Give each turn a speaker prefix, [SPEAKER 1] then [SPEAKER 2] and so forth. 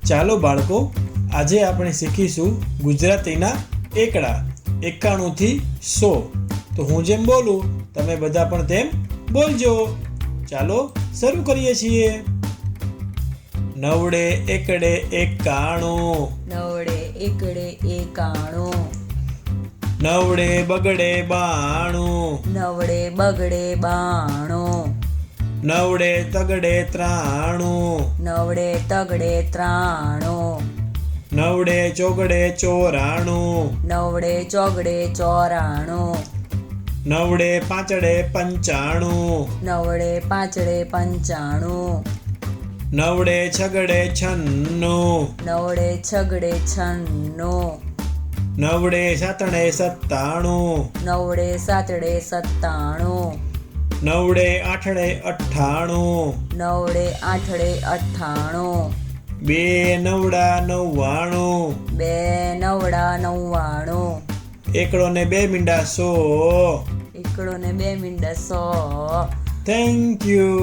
[SPEAKER 1] ચાલો બાળકો, આજે આપણે શીખીશું ગુજરાતીના એકડા 91 થી 100. તો હું જેમ બોલું તમે બધા પણ તેમ બોલજો. ચાલો શરૂ કરીએ છીએ. નવડે એકડે 91,
[SPEAKER 2] નવડે એકડે 91,
[SPEAKER 1] નવડે બગડે 92,
[SPEAKER 2] નવડે બગડે 92,
[SPEAKER 1] નવડે તગડે 93,
[SPEAKER 2] નવડે તગડે 93,
[SPEAKER 1] નવડે ચોગડે 94,
[SPEAKER 2] નવડે ચોગડે 94,
[SPEAKER 1] નવડે પાંચડે 95,
[SPEAKER 2] નવડે પાંચડે 95,
[SPEAKER 1] નવડે છગડે 96,
[SPEAKER 2] નવડે છગડે 96,
[SPEAKER 1] નવડે સાતડે 97,
[SPEAKER 2] નવડે સાતડે 97,
[SPEAKER 1] નવડે આઠડે 98,
[SPEAKER 2] નવડે આઠડે 98,
[SPEAKER 1] બે નવડા 99,
[SPEAKER 2] બે નવડા 99,
[SPEAKER 1] એકડો ને બે મીંડા 100.
[SPEAKER 2] એકડો ને બે મીંડા 100.
[SPEAKER 1] Thank you.